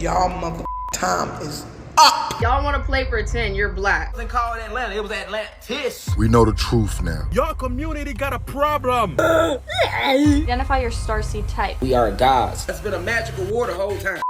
y'all mother time is up. Y'all want to play pretend you're black. It wasn't called Atlanta, it was Atlantis. We know the truth now. Your community got a problem. Identify your starseed type. We are gods. It's been a magical war the whole time.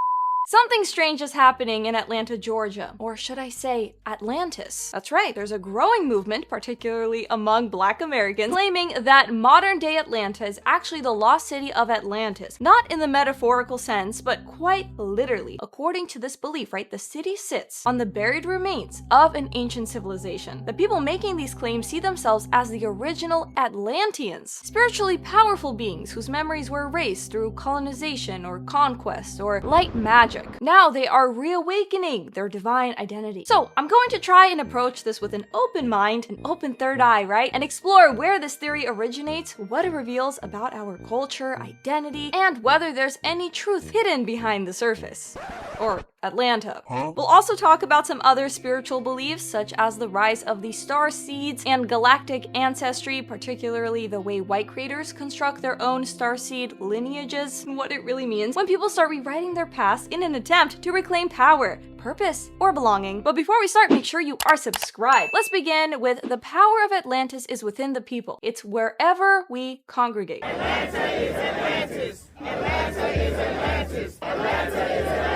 Something strange is happening in Atlanta, Georgia. Or should I say, Atlantis. That's right, there's a growing movement, particularly among Black Americans, claiming that modern-day Atlanta is actually the lost city of Atlantis. Not in the metaphorical sense, but quite literally. According to this belief, right, the city sits on the buried remains of an ancient civilization. The people making these claims see themselves as the original Atlanteans, spiritually powerful beings whose memories were erased through colonization or conquest or light magic. Now they are reawakening their divine identity. So I'm going to try and approach this with an open mind, an open third eye, right? And explore where this theory originates, what it reveals about our culture, identity, and whether there's any truth hidden behind the surface. Or Atlanta. We'll also talk about some other spiritual beliefs, such as the rise of the Starseeds and galactic ancestry, particularly the way white creators construct their own Starseed lineages, what it really means when people start rewriting their past in an attempt to reclaim power, purpose, or belonging. But before we start, make sure you are subscribed. Let's begin with the power of Atlantis is within the people. It's wherever we congregate. Atlanta is Atlantis. Atlanta is Atlantis. Atlanta is Atlantis.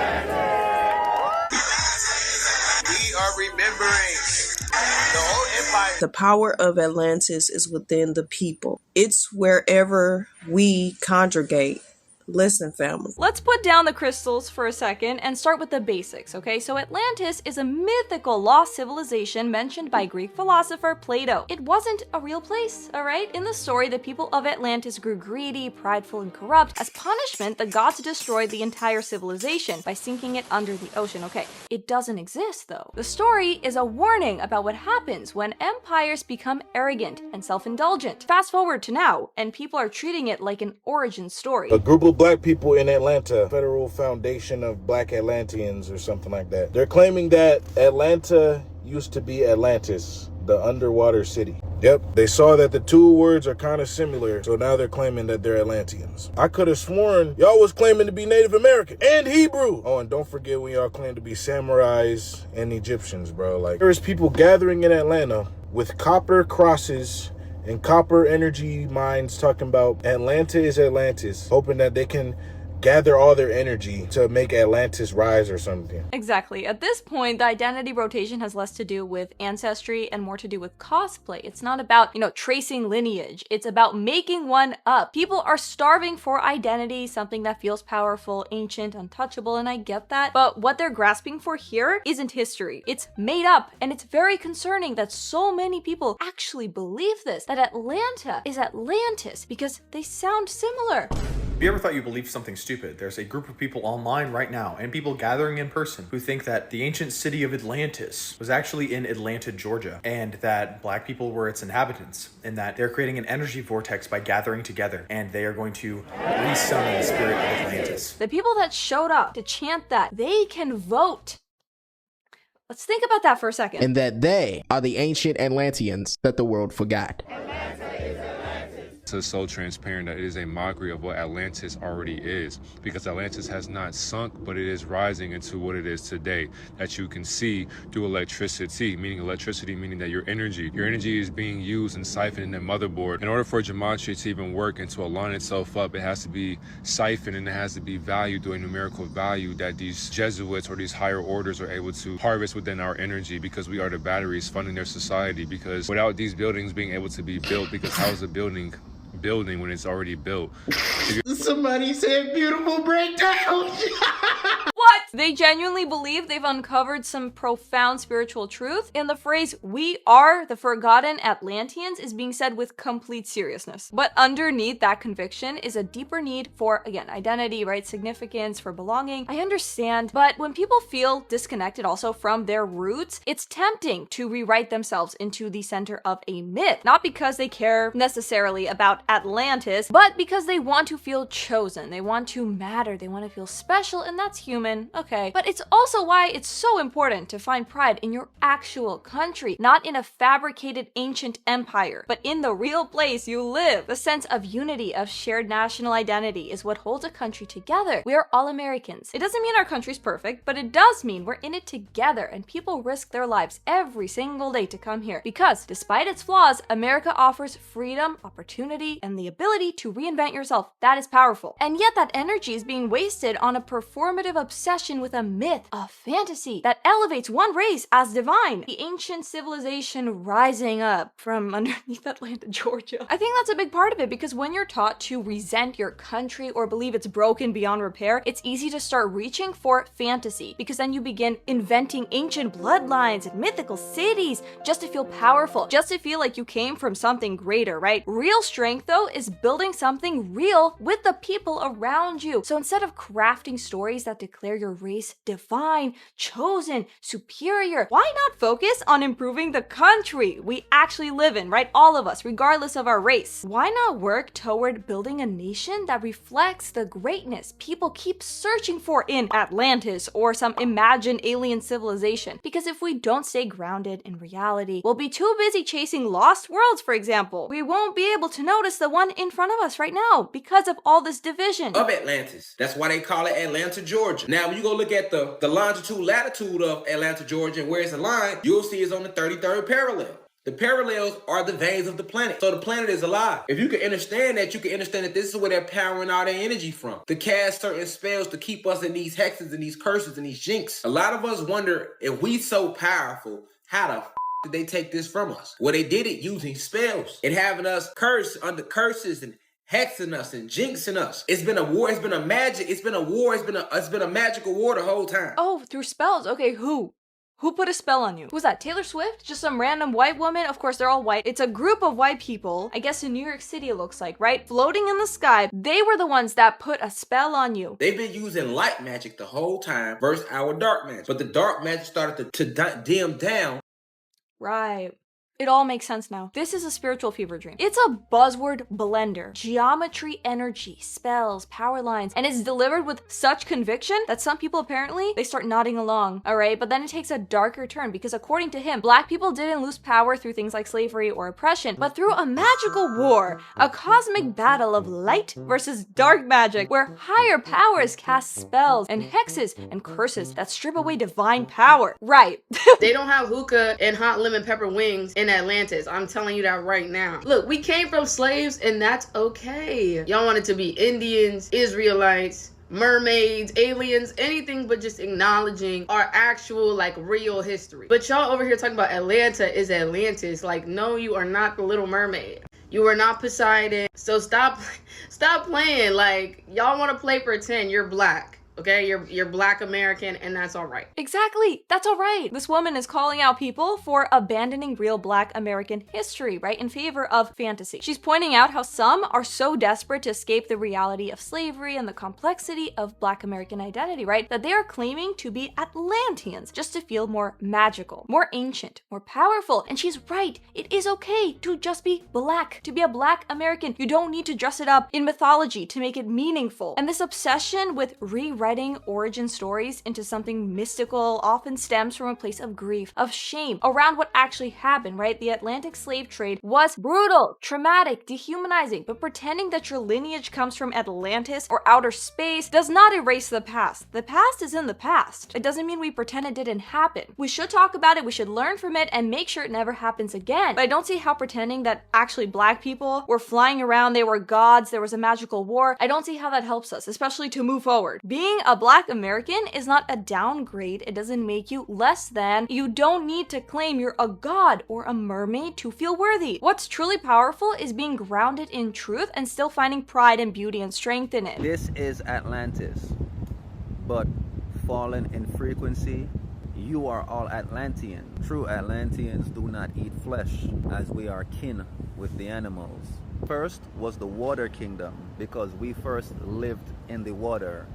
We are remembering the whole empire. The power of Atlantis is within the people. It's wherever we congregate. Listen, family. Let's put down the crystals for a second and start with the basics, okay? So Atlantis is a mythical lost civilization mentioned by Greek philosopher Plato. It wasn't a real place, all right? In the story, the people of Atlantis grew greedy, prideful, and corrupt. As punishment, the gods destroyed the entire civilization by sinking it under the ocean. Okay, it doesn't exist, though. The story is a warning about what happens when empires become arrogant and self-indulgent. Fast forward to now, and people are treating it like an origin story. A group of black people in Atlanta, Federal Foundation of Black Atlanteans or something like that. They're claiming that Atlanta used to be Atlantis, the underwater city. Yep, they saw that the two words are kind of similar, so now they're claiming that they're Atlanteans. I could have sworn y'all was claiming to be Native American and Hebrew. Oh, and don't forget when y'all claim to be samurais and Egyptians, bro. Like, there's people gathering in Atlanta with copper crosses and copper energy minds talking about Atlanta is Atlantis, hoping that they can gather all their energy to make Atlantis rise or something. Exactly. At this point, the identity rotation has less to do with ancestry and more to do with cosplay. It's not about, tracing lineage. It's about making one up. People are starving for identity, something that feels powerful, ancient, untouchable, and I get that. But what they're grasping for here isn't history. It's made up, and it's very concerning that so many people actually believe this, that Atlanta is Atlantis, because they sound similar. Have you ever thought you believed something stupid? There's a group of people online right now, and people gathering in person, who think that the ancient city of Atlantis was actually in Atlanta, Georgia, and that black people were its inhabitants, and that they're creating an energy vortex by gathering together, and they are going to resummon the spirit of Atlantis. The people that showed up to chant that, they can vote. Let's think about that for a second. And that they are the ancient Atlanteans that the world forgot. It's so transparent that it is a mockery of what Atlantis already is, because Atlantis has not sunk, but it is rising into what it is today, that you can see through electricity, meaning that your energy is being used and siphoned in the motherboard. In order for gematria to even work and to align itself up, it has to be siphoned and it has to be valued through a numerical value that these Jesuits or these higher orders are able to harvest within our energy, because we are the batteries funding their society. Because without these buildings being able to be built, because how is a building when it's already built? Somebody said beautiful breakdown. What? They genuinely believe they've uncovered some profound spiritual truth, and the phrase, "we are the forgotten Atlanteans," is being said with complete seriousness. But underneath that conviction is a deeper need for, again, identity, right? Significance, for belonging. I understand, but when people feel disconnected also from their roots, it's tempting to rewrite themselves into the center of a myth. Not because they care necessarily about Atlantis, but because they want to feel chosen. They want to matter. They want to feel special, and that's human. Okay, but it's also why it's so important to find pride in your actual country, not in a fabricated ancient empire, but in the real place you live. The sense of unity, of shared national identity is what holds a country together. We are all Americans. It doesn't mean our country's perfect, but it does mean we're in it together, and people risk their lives every single day to come here because, despite its flaws, America offers freedom, opportunity, and the ability to reinvent yourself. That is powerful. And yet that energy is being wasted on a performative obsession with a myth, a fantasy that elevates one race as divine. The ancient civilization rising up from underneath Atlanta, Georgia. I think that's a big part of it because when you're taught to resent your country or believe it's broken beyond repair, it's easy to start reaching for fantasy because then you begin inventing ancient bloodlines and mythical cities just to feel powerful, just to feel like you came from something greater, right? Real strength, though, is building something real with the people around you. So instead of crafting stories that declare your race divine, chosen, superior, why not focus on improving the country we actually live in, right? All of us, regardless of our race. Why not work toward building a nation that reflects the greatness people keep searching for in Atlantis or some imagined alien civilization? Because if we don't stay grounded in reality, we'll be too busy chasing lost worlds, for example. We won't be able to notice the one in front of us right now because of all this division. Of Atlantis. That's why they call it Atlanta, Georgia. Now, when you go look at the longitude, latitude of Atlanta, Georgia, and where it's aligned, you'll see it's on the 33rd parallel. The parallels are the veins of the planet. So the planet is alive. If you can understand that, you can understand that this is where they're powering all their energy from. To cast certain spells to keep us in these hexes and these curses and these jinx. A lot of us wonder if we so powerful, how the did they take this from us? Well, they did it using spells and having us curse under curses and hexing us and jinxing us. It's been a war. It's been a magic. It's been a war. It's been a magical war the whole time. Oh, through spells. Okay, who? Who put a spell on you? Who's that? Taylor Swift? Just some random white woman? Of course, they're all white. It's a group of white people, I guess in New York City it looks like, right? Floating in the sky. They were the ones that put a spell on you. They've been using light magic the whole time versus our dark magic. But the dark magic started to dim down. Right. It all makes sense now. This is a spiritual fever dream. It's a buzzword blender. Geometry, energy, spells, power lines, and it's delivered with such conviction that some people apparently, they start nodding along, all right? But then it takes a darker turn because according to him, Black people didn't lose power through things like slavery or oppression, but through a magical war, a cosmic battle of light versus dark magic, where higher powers cast spells and hexes and curses that strip away divine power. Right. They don't have hookah and hot lemon pepper wings in Atlantis. I'm telling you that right now. Look, we came from slaves and that's okay. Y'all wanted to be Indians, Israelites, mermaids, aliens, anything but just acknowledging our actual, like, real history. But y'all over here talking about Atlanta is Atlantis. Like, no, you are not the Little Mermaid. You are not Poseidon. So stop playing. Like, y'all want to play pretend you're black. Okay, you're Black American, and that's all right. Exactly, that's all right. This woman is calling out people for abandoning real Black American history, right, in favor of fantasy. She's pointing out how some are so desperate to escape the reality of slavery and the complexity of Black American identity, right, that they are claiming to be Atlanteans just to feel more magical, more ancient, more powerful. And she's right, it is okay to just be Black, to be a Black American. You don't need to dress it up in mythology to make it meaningful. And this obsession with rewriting origin stories into something mystical often stems from a place of grief, of shame around what actually happened, right? The Atlantic slave trade was brutal, traumatic, dehumanizing, but pretending that your lineage comes from Atlantis or outer space does not erase the past. The past is in the past. It doesn't mean we pretend it didn't happen. We should talk about it, we should learn from it, and make sure it never happens again. But I don't see how pretending that actually Black people were flying around, they were gods, there was a magical war, I don't see how that helps us, especially to move forward. Being a Black American is not a downgrade. It doesn't make you less than. You don't need to claim you're a god or a mermaid to feel worthy. What's truly powerful is being grounded in truth and still finding pride and beauty and strength in it. This is Atlantis, but fallen in frequency. You are all Atlanteans. True Atlanteans do not eat flesh, as we are kin with the animals. First was the water kingdom, because we first lived in the water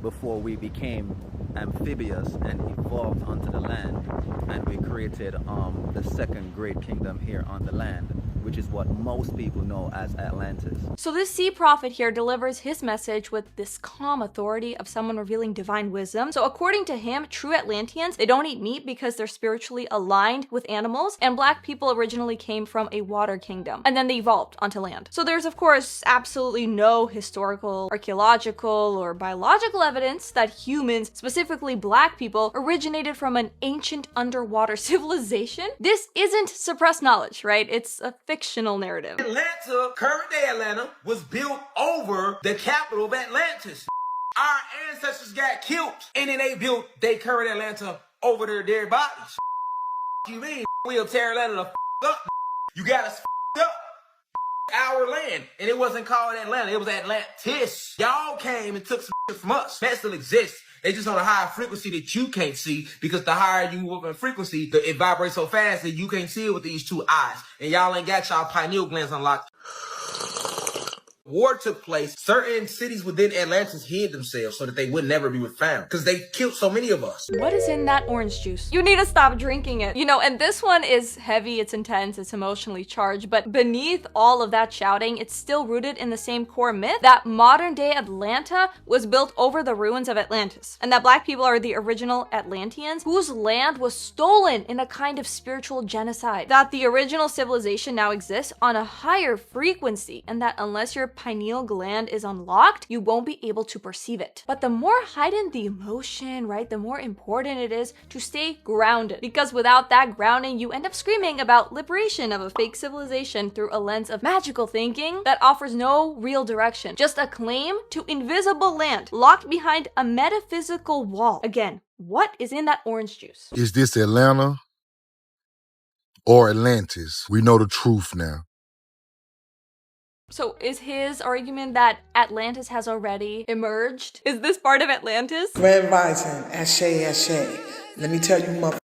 before we became amphibious and evolved onto the land, and we created the second great kingdom here on the land. which is what most people know as Atlantis. So this sea prophet here delivers his message with this calm authority of someone revealing divine wisdom. So according to him, true Atlanteans, they don't eat meat because they're spiritually aligned with animals, and black people originally came from a water kingdom, and then they evolved onto land. So there's of course absolutely no historical, archaeological, or biological evidence that humans, specifically black people, originated from an ancient underwater civilization. This isn't suppressed knowledge, right? It's a fictional narrative. Atlanta, current day Atlanta, was built over the capital of Atlantis. Our ancestors got killed, and then they built their current Atlanta over their dead bodies. You mean we'll tear Atlanta the up? You got us up. Our land, and it wasn't called Atlanta, it was Atlantis. Y'all came and took some shit from us. That still exists. They just on a higher frequency that you can't see, because the higher you move in frequency, it vibrates so fast that you can't see it with these two eyes. And y'all ain't got y'all pineal glands unlocked. War took place. Certain cities within Atlantis hid themselves so that they would never be found, because they killed so many of us. What is in that orange juice? You need to stop drinking it. You know, and this one is heavy, it's intense, it's emotionally charged, but beneath all of that shouting, it's still rooted in the same core myth that modern day Atlanta was built over the ruins of Atlantis, and that black people are the original Atlanteans whose land was stolen in a kind of spiritual genocide. That the original civilization now exists on a higher frequency, and that unless your pineal gland is unlocked, you won't be able to perceive it. But the more heightened the emotion, right, the more important it is to stay grounded, because without that grounding, you end up screaming about liberation of a fake civilization through a lens of magical thinking that offers no real direction, just a claim to invisible land locked behind a metaphysical wall. Again, what is in that orange juice? Is this Atlanta or Atlantis? We know the truth now. So is his argument that Atlantis has already emerged? Is this part of Atlantis? Grand Rising, Ashe. Let me tell you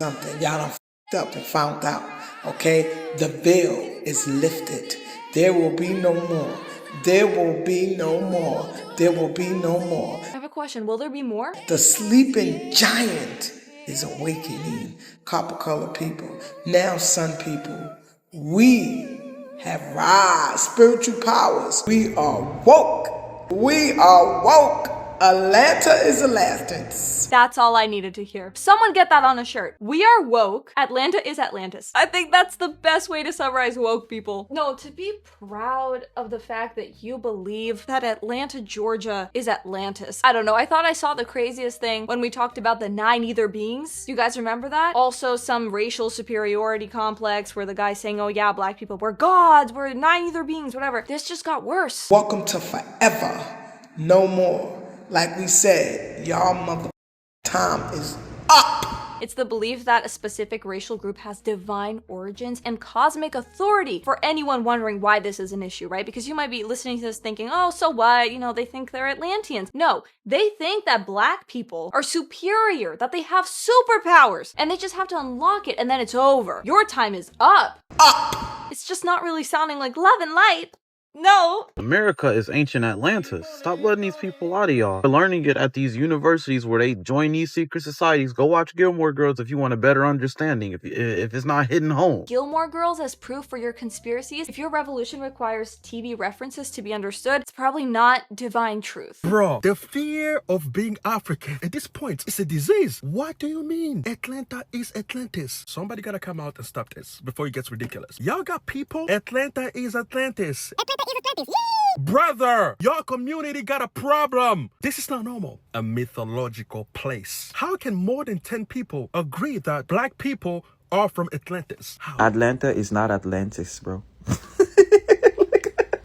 something. Y'all done up and found out, okay? The veil is lifted. There will be no more. There will be no more. There will be no more. I have a question. Will there be more? The sleeping giant is awakening. Copper colored people. Now sun people. We have rise, spiritual powers. We are woke. We are woke. Atlanta is Atlantis. That's all I needed to hear. Someone get that on a shirt. We are woke. Atlanta is Atlantis. I think that's the best way to summarize woke people. No, to be proud of the fact that you believe that Atlanta, Georgia is Atlantis. I don't know. I thought I saw the craziest thing when we talked about the 9 ether beings. You guys remember that? Also some racial superiority complex where the guy's saying, oh yeah, black people, we're gods, we're 9 ether beings, whatever. This just got worse. Welcome to forever. No more. Like we said, y'all mother time is up. It's the belief that a specific racial group has divine origins and cosmic authority, for anyone wondering why this is an issue, right? Because you might be listening to this thinking, oh, so what? You know, they think they're Atlanteans. No, they think that black people are superior, that they have superpowers, and they just have to unlock it and then it's over. Your time is up. Up! It's just not really sounding like love and light. No. America is ancient Atlantis. Stop letting these people lie to y'all. You're learning it at these universities where they join these secret societies. Go watch Gilmore Girls if you want a better understanding, if it's not hidden home. Gilmore Girls as proof for your conspiracies? If your revolution requires TV references to be understood, it's probably not divine truth. Bro, the fear of being African at this point is a disease. What do you mean? Atlanta is Atlantis. Somebody gotta come out and stop this before it gets ridiculous. Y'all got people? Atlanta is Atlantis. Brother, your community got a problem. This is not normal. A mythological place. How can more than 10 people agree that black people are from Atlantis? How? Atlanta is not Atlantis, bro.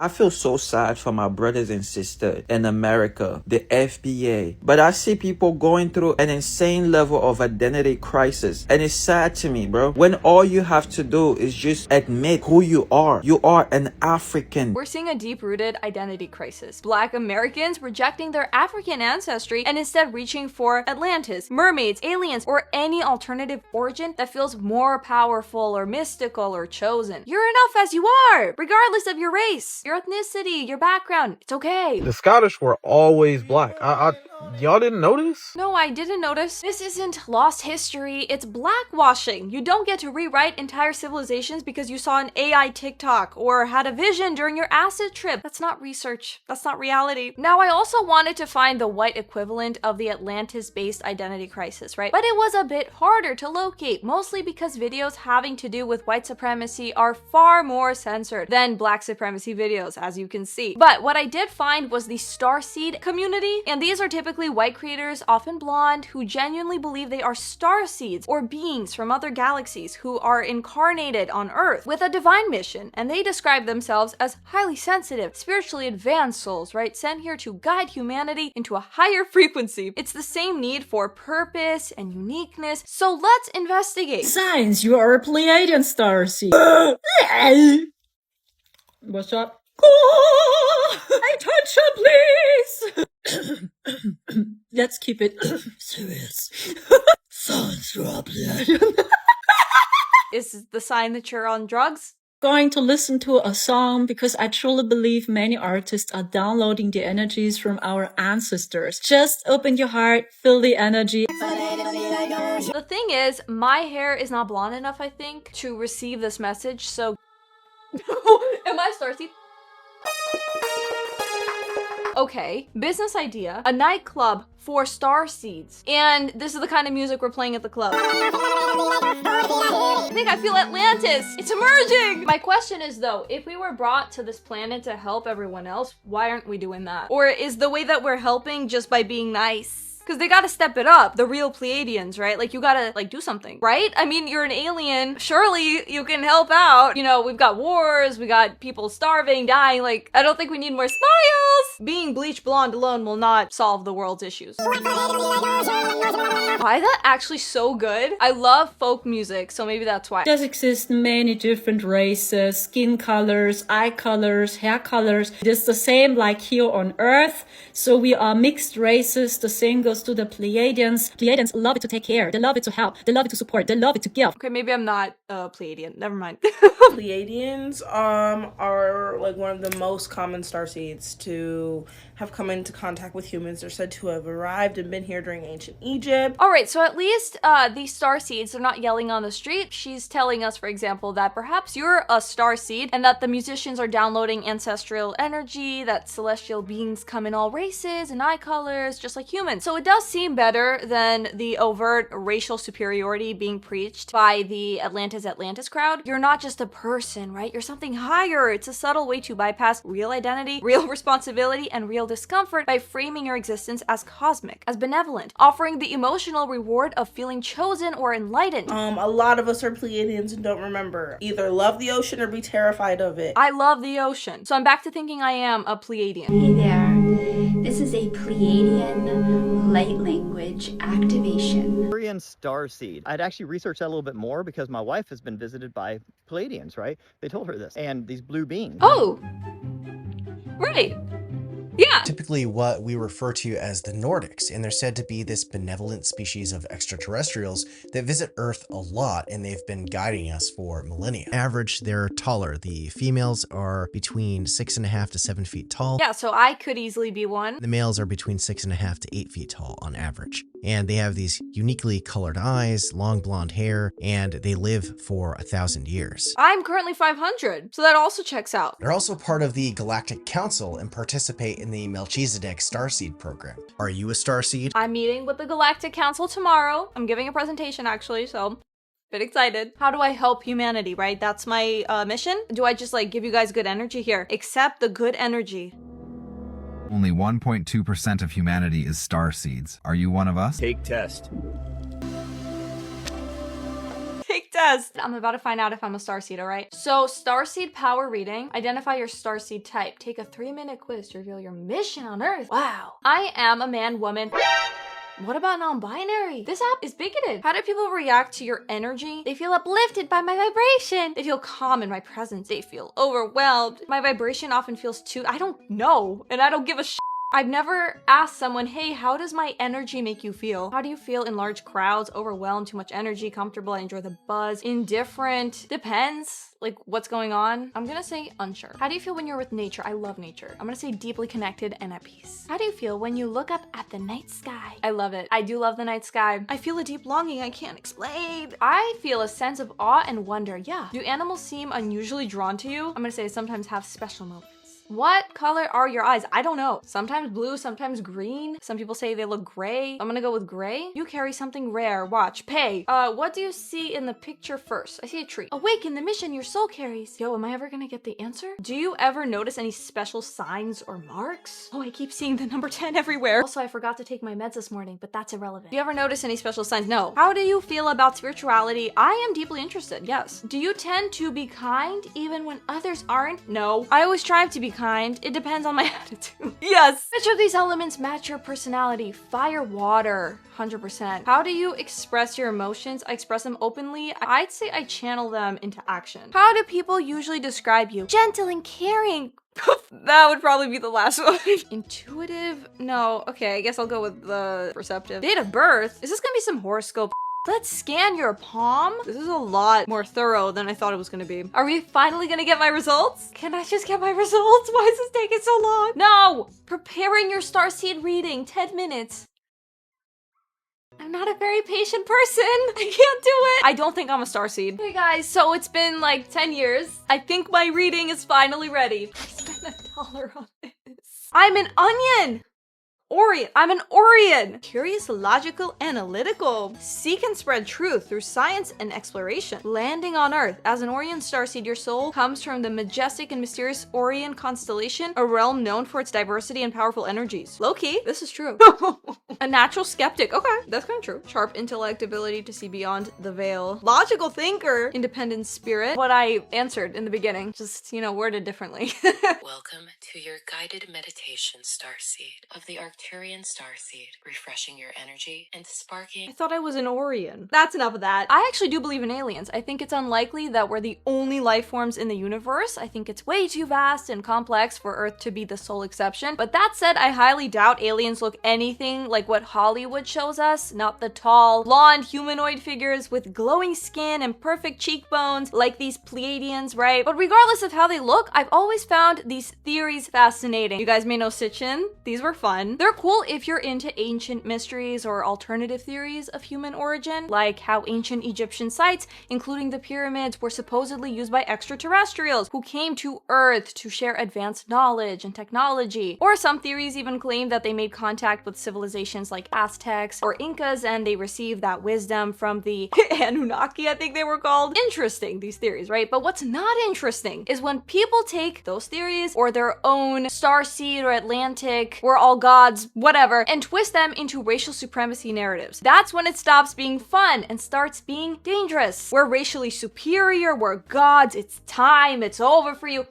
I feel so sad for my brothers and sisters in America, the FBA. But I see people going through an insane level of identity crisis. And it's sad to me, bro. When all you have to do is just admit who you are. You are an African. We're seeing a deep-rooted identity crisis. Black Americans rejecting their African ancestry and instead reaching for Atlantis, mermaids, aliens, or any alternative origin that feels more powerful or mystical or chosen. You're enough as you are, regardless of your race, your ethnicity, your background. It's okay. The Scottish were always black. Y'all didn't notice? No, I didn't notice. This isn't lost history, it's blackwashing. You don't get to rewrite entire civilizations because you saw an AI TikTok or had a vision during your acid trip. That's not research. That's not reality. Now, I also wanted to find the white equivalent of the Atlantis-based identity crisis, right? But it was a bit harder to locate, mostly because videos having to do with white supremacy are far more censored than black supremacy videos, as you can see. But what I did find was the Starseed community, and these are typically white creators, often blonde, who genuinely believe they are starseeds or beings from other galaxies who are incarnated on Earth with a divine mission, and they describe themselves as highly sensitive, spiritually advanced souls, right? Sent here to guide humanity into a higher frequency. It's the same need for purpose and uniqueness, so let's investigate. Signs you are a Pleiadian starseed. What's up? Attention, please! Let's keep it serious. Signs you are a Pleiadian. Is the sign that you're on drugs? Going to listen to a song because I truly believe many artists are downloading the energies from our ancestors. Just open your heart, feel the energy. The thing is, my hair is not blonde enough, I think, to receive this message, so... Am I Starseed? Okay, business idea, a nightclub for starseeds. And this is the kind of music we're playing at the club. I think I feel Atlantis. It's emerging. My question is though, if we were brought to this planet to help everyone else, why aren't we doing that? Or is the way that we're helping just by being nice? Because they gotta step it up, the real Pleiadians, right? Like, you gotta, like, do something, right? I mean, you're an alien, surely you can help out. You know, we've got wars, we got people starving, dying, like, I don't think we need more smiles! Being bleach blonde alone will not solve the world's issues. Why is that actually so good? I love folk music, so maybe that's why. There exist many different races, skin colors, eye colors, hair colors. It is the same like here on Earth, so we are mixed races. The same goes to the Pleiadians. Pleiadians love it to take care. They love it to help. They love it to support. They love it to give. Okay, maybe I'm not a Pleiadian. Never mind. Pleiadians are like one of the most common starseeds to have come into contact with humans. They're said to have arrived and been here during ancient Egypt. Alright, so at least these starseeds are not yelling on the street. She's telling us, for example, that perhaps you're a starseed and that the musicians are downloading ancestral energy, that celestial beings come in all races and eye colors, just like humans. So it does seem better than the overt racial superiority being preached by the Atlantis crowd. You're not just a person, right? You're something higher. It's a subtle way to bypass real identity, real responsibility, and real discomfort by framing your existence as cosmic, as benevolent, offering the emotional reward of feeling chosen or enlightened. A lot of us are Pleiadians and don't remember. Either love the ocean or be terrified of it. I love the ocean, so I'm back to thinking I am a Pleiadian. Hey there, this is a Pleiadian light language activation. Korean starseed. I'd actually researched that a little bit more because my wife has been visited by Pleiadians, right? They told her this. And these blue beings. Oh! Right. Yeah. Typically what we refer to as the Nordics, and they're said to be this benevolent species of extraterrestrials that visit Earth a lot, and they've been guiding us for millennia. Average, they're taller. The females are between 6.5 to 7 feet tall. Yeah, so I could easily be one. The males are between 6.5 to 8 feet tall on average. And they have these uniquely colored eyes, long blonde hair, and they live for 1,000 years. I'm currently 500, so that also checks out. They're also part of the Galactic Council and participate in the Melchizedek Starseed program. Are you a Starseed? I'm meeting with the Galactic Council tomorrow. I'm giving a presentation actually, so bit excited. How do I help humanity, right? That's my mission. Do I just like give you guys good energy here? Accept the good energy. Only 1.2% of humanity is starseeds. Are you one of us? Take test. Take test. I'm about to find out if I'm a starseed, alright? So, starseed power reading. Identify your starseed type. Take a 3-minute quiz to reveal your mission on Earth. Wow. I am a man, woman. What about non-binary? This app is bigoted. How do people react to your energy? They feel uplifted by my vibration. They feel calm in my presence. They feel overwhelmed. My vibration often feels too, I don't know. And I don't give a shit. I've never asked someone, hey, how does my energy make you feel? How do you feel in large crowds, overwhelmed, too much energy, comfortable, I enjoy the buzz, indifferent? Depends, like what's going on. I'm gonna say unsure. How do you feel when you're with nature? I love nature. I'm gonna say deeply connected and at peace. How do you feel when you look up at the night sky? I love it. I do love the night sky. I feel a deep longing I can't explain. I feel a sense of awe and wonder. Yeah. Do animals seem unusually drawn to you? I'm gonna say sometimes have special moments. What color are your eyes? I don't know. Sometimes blue, sometimes green. Some people say they look gray. I'm gonna go with gray. You carry something rare. Watch. Pay. What do you see in the picture first? I see a tree. Awaken the mission your soul carries. Yo, am I ever gonna get the answer? Do you ever notice any special signs or marks? Oh, I keep seeing the number 10 everywhere. Also, I forgot to take my meds this morning, but that's irrelevant. Do you ever notice any special signs? No. How do you feel about spirituality? I am deeply interested. Yes. Do you tend to be kind even when others aren't? No. I always strive to be kind. It depends on my attitude. Yes. Which of these elements match your personality? Fire, water, 100%. How do you express your emotions? I express them openly. I'd say I channel them into action. How do people usually describe you? Gentle and caring. That would probably be the last one. Intuitive? No. Okay, I guess I'll go with the perceptive. Date of birth? Is this gonna be some horoscope? Let's scan your palm. This is a lot more thorough than I thought it was gonna be. Are we finally gonna get my results? Can I just get my results? Why is this taking so long? No! Preparing your starseed reading, 10 minutes. I'm not a very patient person. I can't do it. I don't think I'm a starseed. Hey guys, so it's been like 10 years. I think my reading is finally ready. I spent $1 on this. I'm an onion. Orion. I'm an Orion. Curious, logical, analytical. Seek and spread truth through science and exploration. Landing on Earth. As an Orion starseed, your soul comes from the majestic and mysterious Orion constellation, a realm known for its diversity and powerful energies. Low-key, this is true. A natural skeptic. Okay, that's kind of true. Sharp intellect, ability to see beyond the veil. Logical thinker, independent spirit. What I answered in the beginning, just, you know, worded differently. Welcome to your guided meditation, Starseed, of the Arcturian Starseed, refreshing your energy and sparking. I thought I was an Orion. That's enough of that. I actually do believe in aliens. I think it's unlikely that we're the only life forms in the universe. I think it's way too vast and complex for Earth to be the sole exception. But that said, I highly doubt aliens look anything like what Hollywood shows us. Not the tall, blonde humanoid figures with glowing skin and perfect cheekbones like these Pleiadians, right? But regardless of how they look, I've always found these theories fascinating. You guys may know Sitchin. These were fun. They're cool if you're into ancient mysteries or alternative theories of human origin, like how ancient Egyptian sites, including the pyramids, were supposedly used by extraterrestrials who came to Earth to share advanced knowledge and technology. Or some theories even claim that they made contact with civilizations like Aztecs or Incas and they received that wisdom from the Anunnaki, I think they were called. Interesting, these theories, right? But what's not interesting is when people take those theories or their own Starseed or Atlantic, we're all gods, whatever, and twist them into racial supremacy narratives. That's when it stops being fun and starts being dangerous. We're racially superior, we're gods, it's time, it's over for you.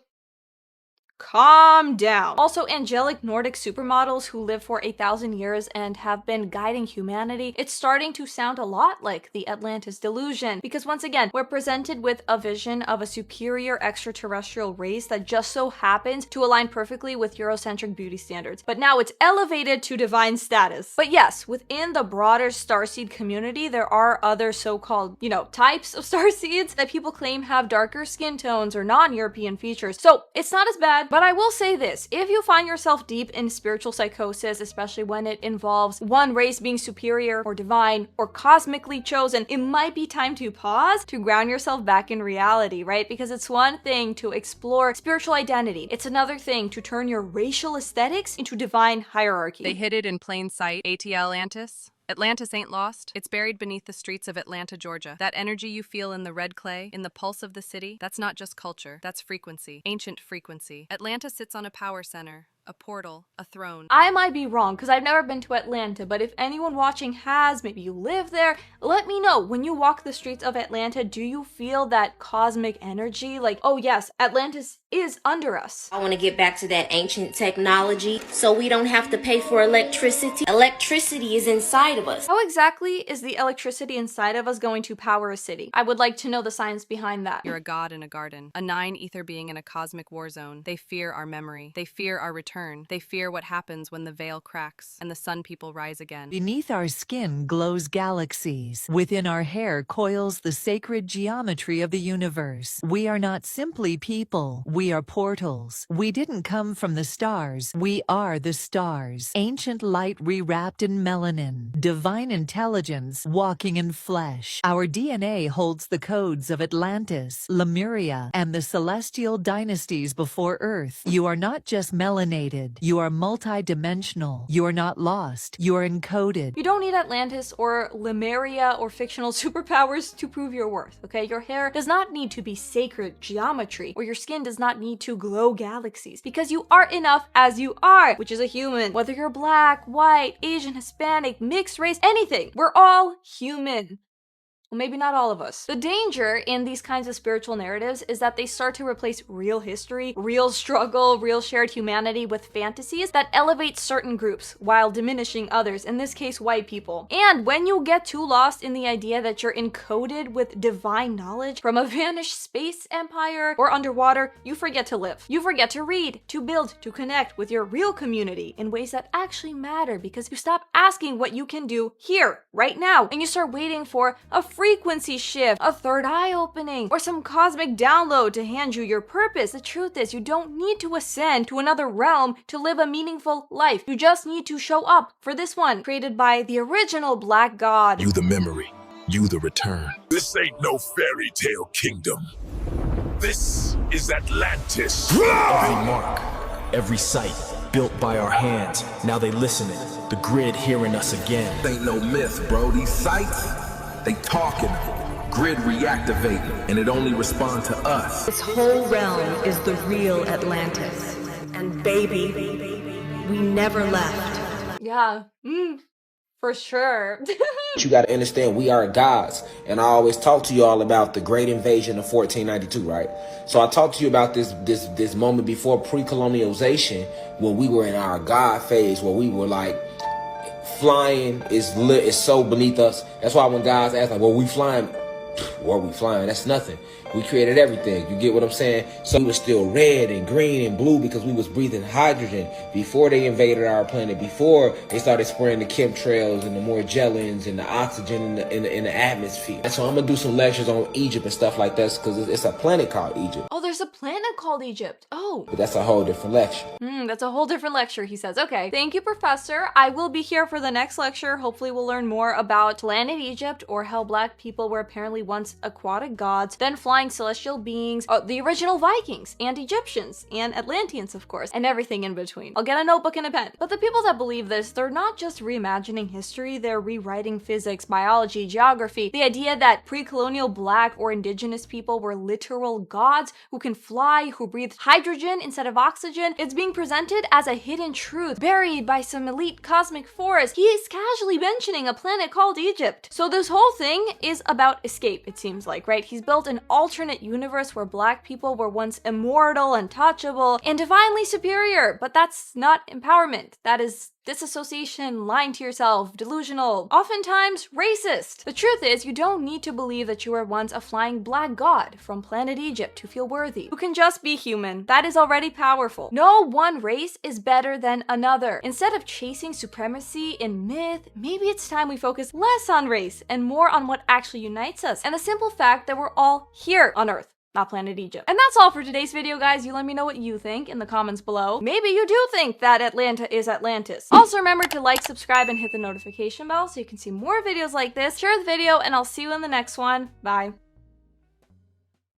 Calm down. Also, angelic Nordic supermodels who live for 1,000 years and have been guiding humanity, it's starting to sound a lot like the Atlantis delusion. Because once again, we're presented with a vision of a superior extraterrestrial race that just so happens to align perfectly with Eurocentric beauty standards. But now it's elevated to divine status. But yes, within the broader starseed community, there are other so-called, you know, types of starseeds that people claim have darker skin tones or non-European features. So it's not as bad. But I will say this, if you find yourself deep in spiritual psychosis, especially when it involves one race being superior or divine or cosmically chosen, it might be time to pause to ground yourself back in reality, right? Because it's one thing to explore spiritual identity. It's another thing to turn your racial aesthetics into divine hierarchy. They hid it in plain sight, Atlantis. Atlantis ain't lost. It's buried beneath the streets of Atlanta, Georgia. That energy you feel in the red clay, in the pulse of the city, that's not just culture, that's frequency, ancient frequency. Atlanta sits on a power center, a portal, a throne. I might be wrong because I've never been to Atlanta, but if anyone watching has, maybe you live there, let me know. When you walk the streets of Atlanta, do you feel that cosmic energy? Like, oh yes, Atlantis is under us. I want to get back to that ancient technology so we don't have to pay for electricity. Electricity is inside of us. How exactly is the electricity inside of us going to power a city? I would like to know the science behind that. You're a god in a garden, a 9 ether being in a cosmic war zone. They fear our memory. They fear our return return. They fear what happens when the veil cracks and the sun people rise again. Beneath our skin glows galaxies. Within our hair coils the sacred geometry of the universe. We are not simply people. We are portals. We didn't come from the stars. We are the stars. Ancient light rewrapped in melanin. Divine intelligence walking in flesh. Our DNA holds the codes of Atlantis, Lemuria, and the celestial dynasties before Earth. You are not just melanated. You are multidimensional. You are not lost. You are encoded. You don't need Atlantis or Lemuria or fictional superpowers to prove your worth, okay? Your hair does not need to be sacred geometry, or your skin does not need to glow galaxies, because you are enough as you are, which is a human. Whether you're black, white, Asian, Hispanic, mixed race, anything, we're all human. Well, maybe not all of us. The danger in these kinds of spiritual narratives is that they start to replace real history, real struggle, real shared humanity with fantasies that elevate certain groups while diminishing others, in this case, white people. And when you get too lost in the idea that you're encoded with divine knowledge from a vanished space empire or underwater, you forget to live. You forget to read, to build, to connect with your real community in ways that actually matter, because you stop asking what you can do here, right now, and you start waiting for a frequency shift, a third eye opening, or some cosmic download to hand you your purpose. The truth is, you don't need to ascend to another realm to live a meaningful life. You just need to show up for this one, created by the original Black God. You the memory, you the return. This ain't no fairy tale kingdom. This is Atlantis. Every mark, every site, built by our hands. Now they listening, the grid hearing us again. Ain't no myth, bro. These sites, they talking, grid reactivating, and it only responds to us. This whole realm is the real Atlantis. And baby, we never left. Yeah, for sure. You gotta understand, we are gods. And I always talk to you all about the great invasion of 1492, right? So I talked to you about this moment before pre-colonialization, when we were in our God phase, where we were like, flying is so beneath us. That's why when guys ask like, well, we flying, where are we flying? That's nothing. We created everything. You get what I'm saying? So we were still red and green and blue because we was breathing hydrogen before they invaded our planet, before they started spraying the chemtrails and the Morgellons and the oxygen in the atmosphere. And so I'm gonna do some lectures on Egypt and stuff like that, because it's a planet called Egypt. Oh, there's a planet called Egypt. Oh. But that's a whole different lecture. That's a whole different lecture, he says. Okay. Thank you, Professor. I will be here for the next lecture. Hopefully we'll learn more about planet Egypt, or how Black people were apparently once aquatic gods, then flying celestial beings, the original Vikings, and Egyptians, and Atlanteans, of course, and everything in between. I'll get a notebook and a pen. But the people that believe this, they're not just reimagining history, they're rewriting physics, biology, geography. The idea that pre-colonial Black or indigenous people were literal gods who can fly, who breathe hydrogen instead of oxygen, it's being presented as a hidden truth, buried by some elite cosmic force. He is casually mentioning a planet called Egypt. So this whole thing is about escape, it seems like, right? He's built an alternate universe where Black people were once immortal, untouchable, and divinely superior. But that's not empowerment. That is disassociation, lying to yourself, delusional, oftentimes racist. The truth is, you don't need to believe that you were once a flying Black god from planet Egypt to feel worthy. You can just be human. That is already powerful. No one race is better than another. Instead of chasing supremacy in myth, maybe it's time we focus less on race and more on what actually unites us, and the simple fact that we're all here on Earth, not planet Egypt. And that's all for today's video, guys. You let me know what you think in the comments below. Maybe you do think that Atlanta is Atlantis. Also remember to like, subscribe, and hit the notification bell so you can see more videos like this. Share the video, and I'll see you in the next one. Bye.